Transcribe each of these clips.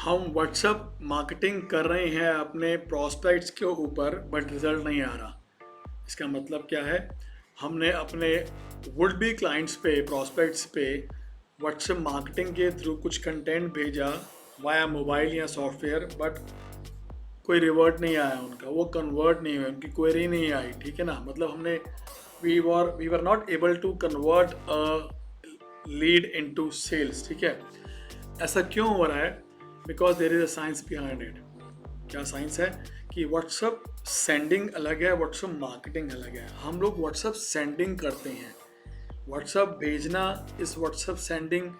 हम WhatsApp marketing कर रहे हैं अपने प्रोस्पेक्ट्स के ऊपर बट रिजल्ट नहीं आ रहा। इसका मतलब क्या है? हमने अपने वुड बी क्लाइंट्स पे प्रोस्पेक्ट्स पे व्हाट्सएप मार्केटिंग के थ्रू कुछ कंटेंट भेजा वाया मोबाइल या सॉफ्टवेयर, बट कोई रिवर्ट नहीं आया उनका, वो कन्वर्ट नहीं हुए, उनकी क्वेरी नहीं आई। ठीक है ना? मतलब हमने we were not able to convert a lead into sales. ठीक है? ऐसा क्यों हो रहा है? Because there is a science behind it. क्या साइंस है? कि व्हाट्सअप सेंडिंग अलग है, व्हाट्सअप मार्केटिंग अलग है। हम लोग व्हाट्सअप सेंडिंग करते हैं, व्हाट्सअप भेजना। इस व्हाट्सअप सेंडिंग,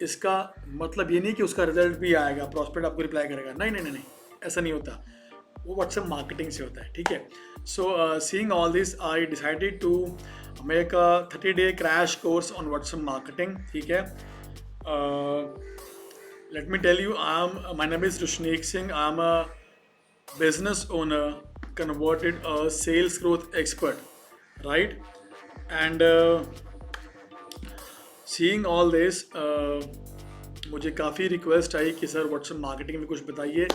इसका मतलब ये नहीं कि उसका रिजल्ट भी आएगा, प्रॉस्पेक्ट आपको रिप्लाई करेगा। नहीं नहीं नहीं नहीं, ऐसा नहीं होता। वो व्हाट्सएप मार्केटिंग से होता है। ठीक है? So seeing all this I decided to make a 30-day crash course on WhatsApp marketing. ठीक है? Let me tell you, my name is Rushneek Singh. I'm a business owner, converted a sales growth expert, right? And seeing all this, मुझे काफ़ी request आई कि sir WhatsApp marketing में कुछ बताइए।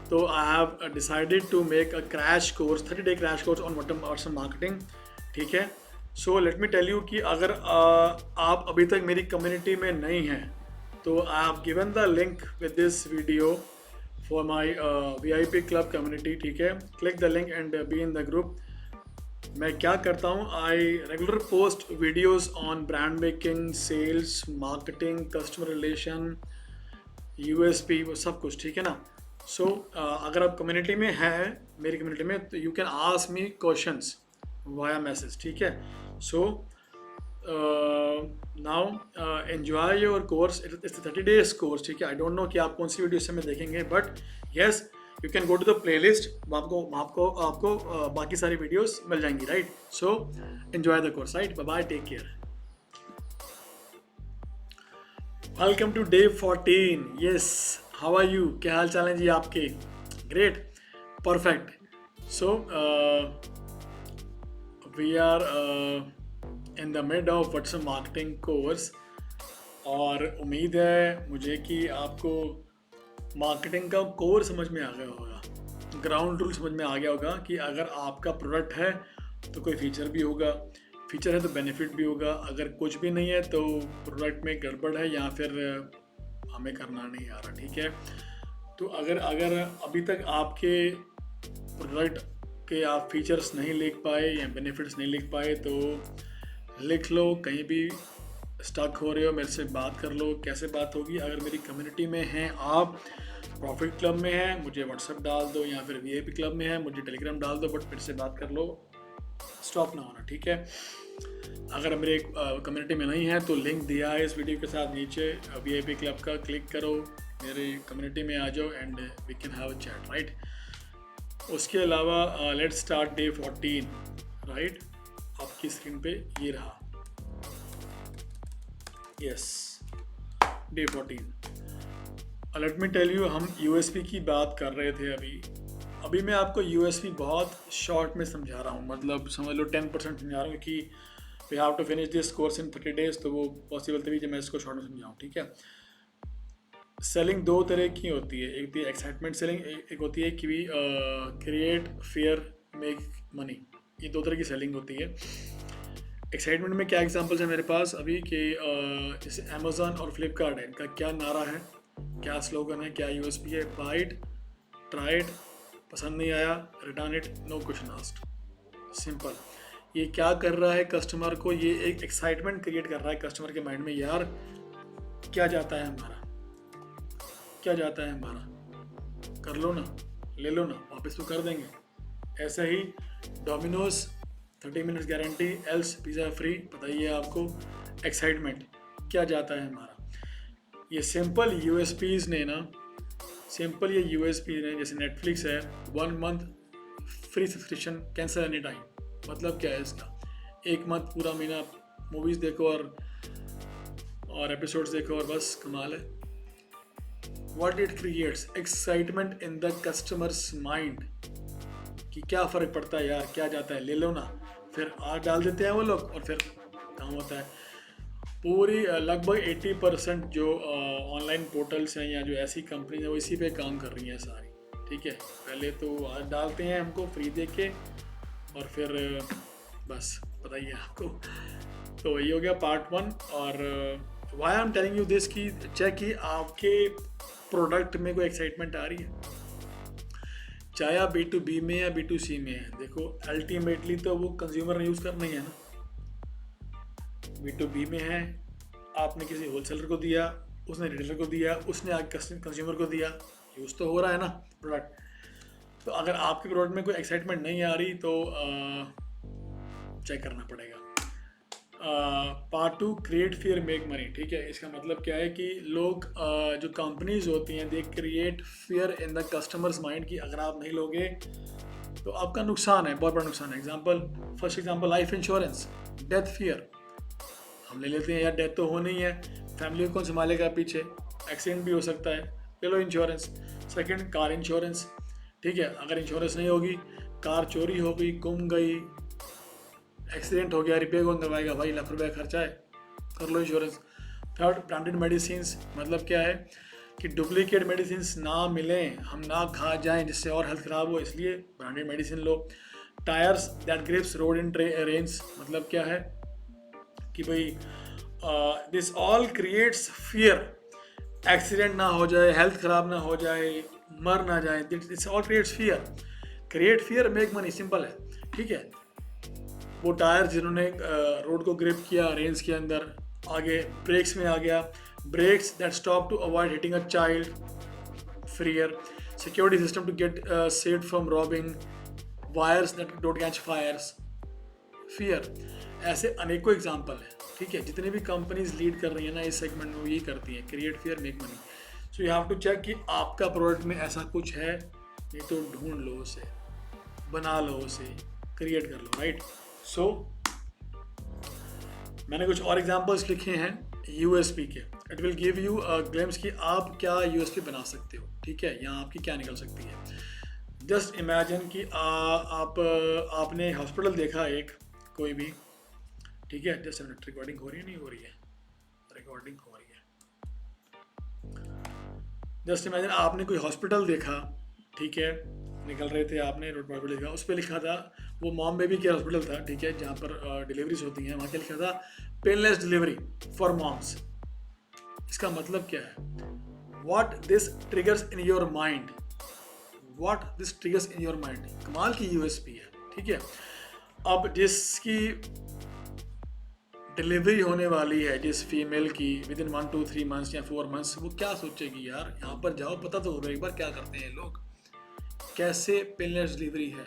तो I have decided to make a crash course, 30-day crash course on WhatsApp marketing. ठीक है? So let me tell you कि अगर आप अभी तक मेरी कम्युनिटी में नहीं हैं, तो I have given the link with this video for my VIP club community. ठीक है? Click the link and be in the group. मैं क्या करता हूँ, I regular post videos on brand making, sales, marketing, customer relation, USP, वो सब कुछ। ठीक है ना? सो अगर आप कम्युनिटी में हैं, मेरी कम्युनिटी में, तो you can ask me questions via message. ठीक है? So now enjoy your course. It's 30 days course. ठीक है? आई डोंट नो कि आप कौन सी वीडियो से में देखेंगे, but yes, you can go to the playlist. आपको बाकी सारी वीडियोस मिल जाएंगी, right? So enjoy the course, right? Bye bye, take care. Welcome to day 14। Yes, how are you? क्या हाल चाल है जी आपके? Great, perfect. So we are in the mid of WhatsApp marketing course, और उम्मीद है मुझे कि आपको मार्केटिंग का कोर समझ में आ गया होगा, ग्राउंड रूल समझ में आ गया होगा कि अगर आपका प्रोडक्ट है तो कोई फीचर भी होगा, फीचर है तो बेनिफिट भी होगा, अगर कुछ भी नहीं है तो प्रोडक्ट में गड़बड़ है या फिर हमें करना नहीं आ रहा। ठीक है? तो अगर अगर अभी तक आपके प्रोडक्ट के आप फीचर्स नहीं लिख पाए या बेनिफिट्स नहीं लिख पाए, तो लिख लो। कहीं भी स्टक हो रहे हो, मेरे से बात कर लो। कैसे बात होगी? अगर मेरी कम्युनिटी में हैं आप, प्रॉफिट क्लब में हैं, मुझे व्हाट्सएप डाल दो, या फिर VIP क्लब में है, मुझे टेलीग्राम डाल दो, बट मेरे से बात कर लो, स्टॉप ना होना। ठीक है? अगर मेरे कम्युनिटी में नहीं है तो लिंक दिया है इस वीडियो के साथ नीचे, VIP क्लब का, क्लिक करो, मेरे कम्युनिटी में आ जाओ and we can have a chat, right? उसके अलावा लेट्स स्टार्ट डे 14, राइट? आपकी स्क्रीन पे ये रहा, yes, day 14। Let me tell you, हम USP की बात कर रहे थे अभी मैं आपको USP बहुत शॉर्ट में समझा रहा हूँ, मतलब समझ लो 10% समझा रहा हूँ कि we have to finish this course इन 30 days, तो वो पॉसिबल तभी जब मैं इसको शॉर्ट में समझाऊँ। ठीक है? सेलिंग दो तरह की होती है, एक होती है एक्साइटमेंट सेलिंग, एक होती है कि क्रिएट फियर मेक मनी। ये दो तरह की सेलिंग होती है। एक्साइटमेंट में क्या एग्जांपल्स है मेरे पास अभी कि जैसे अमेज़न और फ्लिपकार्ट है, इनका क्या नारा है, क्या स्लोगन है, क्या USP है? बाय इट, ट्राई इट, पसंद नहीं आया, return it, no question asked. Simple. ये क्या कर रहा है कस्टमर को? ये एक एक्साइटमेंट क्रिएट कर रहा है कस्टमर के माइंड में, यार क्या जाता है हमारा, क्या जाता है हमारा, कर लो ना, ले लो ना, वापस तो कर देंगे। ऐसा ही Domino's 30 minutes guarantee, else pizza free. बताइए आपको एक्साइटमेंट क्या जाता है हमारा। ये सिंपल USPs ने ना, सिंपल ये USP ने, जैसे नेटफ्लिक्स है, 1 month free subscription, cancel any time. मतलब क्या है इसका? 1 month पूरा महीना मूवीज़ देखो और एपिसोड्स देखो और बस कमाल है। What it creates excitement in the customer's mind कि क्या फ़र्क पड़ता है यार, क्या जाता है, ले लो ना। फिर डाल देते हैं वो लोग और फिर काम होता है। पूरी लगभग 80% जो ऑनलाइन पोर्टल्स हैं या जो ऐसी कंपनी है वो इसी पे काम कर रही हैं सारी। ठीक है, पहले तो डालते हैं हमको फ्री दे के और फिर बस पता ही है आपको। तो ये हो गया पार्ट 1। और why I am telling you this कि चेक कि आपके प्रोडक्ट में कोई एक्साइटमेंट आ रही है, चाहे आप B2B में या B2C में है। देखो अल्टीमेटली तो वो कंज्यूमर ने यूज़ करना ही है ना। B2B में है, आपने किसी होलसेलर को दिया, उसने रिटेलर को दिया, उसने आगे कंज्यूमर को दिया, यूज़ तो हो रहा है ना प्रोडक्ट। तो अगर आपके प्रोडक्ट में कोई एक्साइटमेंट नहीं आ रही तो चेक करना पड़ेगा। Part 2, create fear make money. ठीक है, इसका मतलब क्या है कि लोग जो कंपनीज होती हैं they create fear in the customers mind कि अगर आप नहीं लोगे तो आपका नुकसान है, बहुत बड़ा नुकसान है। First example life insurance, death fear. हम ले लेते हैं यार, डेथ तो होनी ही है, फैमिली को कौन संभालेगा पीछे, एक्सीडेंट भी हो सकता है, ले लो इंश्योरेंस। Second, car insurance. ठीक है, अगर इंश्योरेंस नहीं होगी, कार चोरी हो गई, गुम गई, एक्सीडेंट हो गया, रिपेयर कौन करवाएगा भाई, लाख रुपये खर्चा है, कर लो इंश्योरेंस। Third, branded medicines. मतलब क्या है कि डुप्लीकेट मेडिसिन्स ना मिलें, हम ना खा जाएं जिससे और हेल्थ ख़राब हो, इसलिए ब्रांडेड मेडिसिन लो। Tyres that grips road in rains. मतलब क्या है कि भाई this all creates fear, accident ना हो जाए, हेल्थ ख़राब ना हो जाए, मर ना जाए, this all creates fear. Create fear make money, simple है। ठीक है, वो टायर जिन्होंने रोड को ग्रिप किया रेंस के अंदर, आगे ब्रेक्स में आ गया, brakes that stop to avoid hitting a child, fear. Security system to get saved from robbing, wires that don't catch fires, fear. ऐसे अनेकों एग्जाम्पल हैं। ठीक है, जितनी भी कंपनीज लीड कर रही है ना इस सेगमेंट में, वो यही करती हैं, create fear make money. So you have to check कि आपका प्रोडक्ट में ऐसा कुछ है, नहीं तो ढूंढ लो उसे, बना लो उसे, क्रिएट कर लो, राइट। सो मैंने कुछ और एग्जांपल्स लिखे हैं यूएसपी के। It will give you a glimpse कि आप क्या यूएसपी बना सकते हो। ठीक है, यहाँ आपकी क्या निकल सकती है। जस्ट इमेजिन कि आपने हॉस्पिटल देखा एक, कोई भी। ठीक है, जस्ट मिनट, रिकॉर्डिंग हो रही है, नहीं हो रही है, रिकॉर्डिंग हो रही है। जस्ट इमेजिन आपने कोई हॉस्पिटल देखा, ठीक है, निकल रहे थे आपने, रोड पर लिखा, उस पर लिखा था, वो मॉम बेबी केयर हॉस्पिटल था। ठीक है, जहाँ पर डिलीवरीज होती हैं, वहाँ क्या लिखा था, पेनलेस डिलीवरी फॉर मॉम्स। इसका मतलब क्या है, what this triggers in your mind, what this triggers in your mind. कमाल की यूएसपी है। ठीक है, अब जिसकी डिलीवरी होने वाली है, जिस फीमेल की विद इन 1 to 3 months या 4 months, वो क्या सोचेगी यार, यहाँ पर जाओ, पता तो होगा एक बार क्या करते हैं लोग, कैसे पेनलेस डिलीवरी है।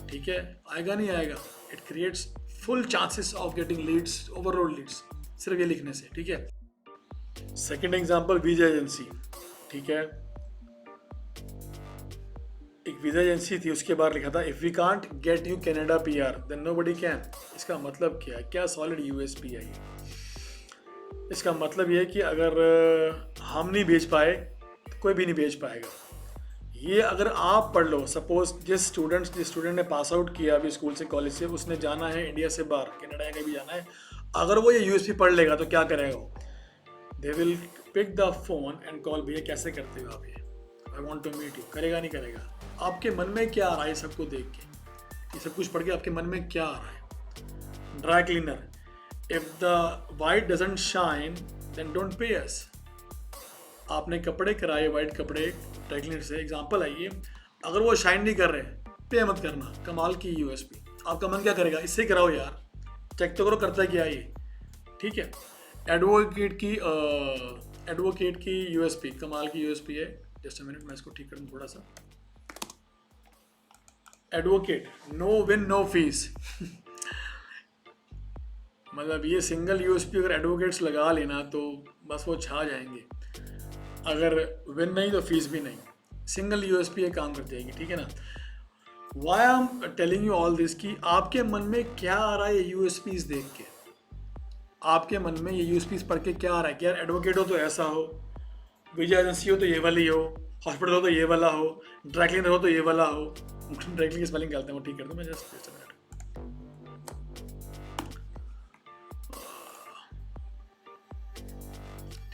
ठीक है, आएगा नहीं आएगा, it creates full chances of getting leads, overall leads, सिर्फ ये लिखने से। ठीक है, सेकेंड एग्जाम्पल, वीजा एजेंसी। ठीक है, एक वीजा एजेंसी थी, उसके बाद लिखा था, if we can't get you Canada PR then nobody can. इसका मतलब क्या है, क्या सॉलिड यूएसपी है ये। इसका मतलब ये है कि अगर हम नहीं भेज पाए तो कोई भी नहीं भेज पाएगा। ये अगर आप पढ़ लो, सपोज जिस स्टूडेंट ने पास आउट किया अभी स्कूल से, कॉलेज से, उसने जाना है इंडिया से बाहर, कनाडा या कहीं भी जाना है, अगर वो ये यूएसपी पढ़ लेगा तो क्या करेगा वो, they will pick the phone and call, भैया कैसे करते हो आप ये, I want to meet you. करेगा नहीं करेगा। आपके मन में क्या आ रहा है सबको देख के, ये सब कुछ पढ़ के आपके मन में क्या आ रहा है। Dry cleaner, if the white doesn't shine then don't pay us. आपने कपड़े कराए वाइट कपड़े ड्राई क्लीनर से, एग्जांपल है ये, अगर वो शाइन नहीं कर रहे, पे मत करना। कमाल की यूएसपी। आपका मन क्या करेगा, इससे कराओ यार, चेक तो करो करता क्या ये। ठीक है, एडवोकेट की यूएसपी, कमाल की यूएसपी है। जस्ट अ मिनट, मैं इसको ठीक करूँ थोड़ा सा। Advocate, no win no fee. मतलब ये सिंगल यूएसपी अगर एडवोकेट्स लगा लेना तो बस वो छा जाएंगे। अगर विन नहीं तो फीस भी नहीं, सिंगल यूएसपी ये काम कर जाएगी। ठीक है ना। Why I am telling you all this कि आपके मन में क्या आ रहा है ये यूएसपीज देख के, आपके मन में ये यूएसपीज पढ़ के क्या आ रहा है कि यार एडवोकेट हो तो ऐसा हो, वीजा एजेंसी हो तो ये वाली हो, हॉस्पिटल हो तो ये वाला हो, ड्राई क्लीनर हो तो ये वाला हो। ड्राई क्लीनर की स्पेलिंग करते हैं वो ठीक कर दूँ मैं, जस्ट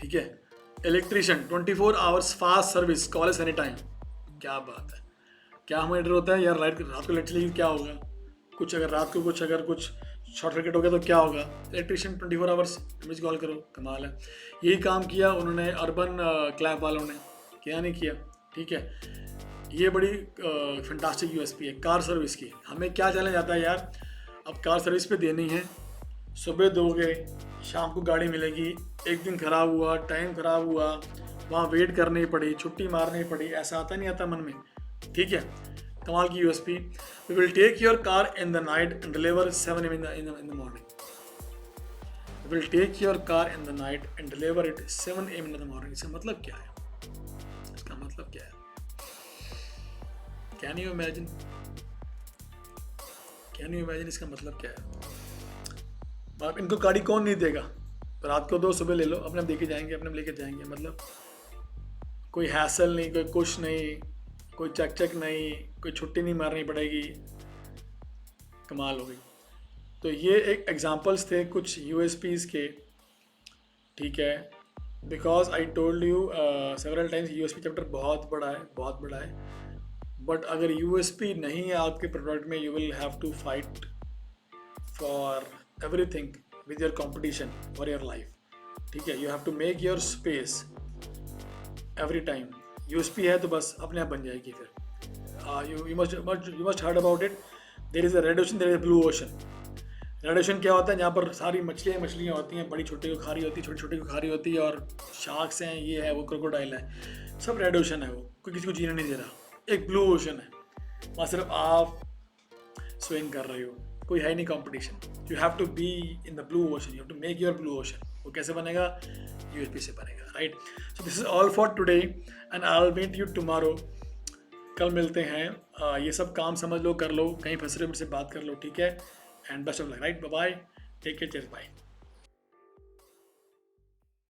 ठीक है। Electrician 24 hours fast service, call any time. क्या बात है, क्या हमें डर होता है यार रात को लाइट चलेगी क्या होगा, कुछ अगर रात को कुछ शॉर्ट सर्किट हो गया तो क्या होगा। इलेक्ट्रिशियन 24 आवर्स इमेज कॉल करो, कमाल है। यही काम किया उन्होंने अर्बन क्लैप वालों ने, क्या नहीं किया, ठीक है। ये बड़ी फैंटास्टिक यूएसपी है कार सर्विस की। हमें क्या चैलेंज आता है यार, अब कार सर्विस पे देनी है, सुबह दोगे शाम को गाड़ी मिलेगी, एक दिन ख़राब हुआ, टाइम ख़राब हुआ, वहाँ वेट करनी पड़ी, छुट्टी मारनी पड़ी, ऐसा आता नहीं आता मन में, ठीक है। कमाल की USP. We will take your car in the night and deliver 7 AM in the morning. We will take your car in the night and deliver it 7 AM in the morning. इसका मतलब क्या है, इसका मतलब क्या है, can you imagine, can you imagine इसका मतलब क्या है। अब इनको गाड़ी कौन नहीं देगा, रात को दो सुबह ले लो, अपने देके जाएंगे, अपने लेके जाएंगे, मतलब कोई हैसल नहीं, कोई कुछ नहीं, कोई चक नहीं, कोई छुट्टी नहीं मारनी पड़ेगी, कमाल हो गई। तो ये एक एग्जांपल्स थे कुछ यूएसपीज़ के, ठीक है। Because I told you several times USP chapter बहुत बड़ा है, बहुत बड़ा है। बट अगर यूएसपी नहीं है आपके प्रोडक्ट में, you will have to fight for everything with your competition for your life, ठीक है। You have to make your space every time. USP है तो बस अपने आप बन जाएगी फिर। You must heard about it, there is a red ocean, there is a blue ocean. Red ocean क्या होता है, जहाँ पर सारी मछलियाँ होती हैं, बड़ी छोटी को खा रही होती है, छोटी छोटी को खा रही होती है, और शार्क्स हैं, ये है, वो क्रोकोडाइल है, सब रेड ओशन है, वो कोई किसी को जीने नहीं दे रहा। एक ब्लू ओशन है, वहाँ सिर्फ आप स्विंग कर रहे हो, कोई है नहीं competition. You have to be in the blue ocean, you have to make your blue ocean. वो कैसे बनेगा, यूएसपी से बनेगा, right. So this is all for today and I will meet you tomorrow. कल मिलते हैं। ये सब काम समझ लो, कर लो, कहीं फंस रहे हो मुझसे बात कर लो, ठीक है। And best of luck, right, bye bye, take care, cheers, bye.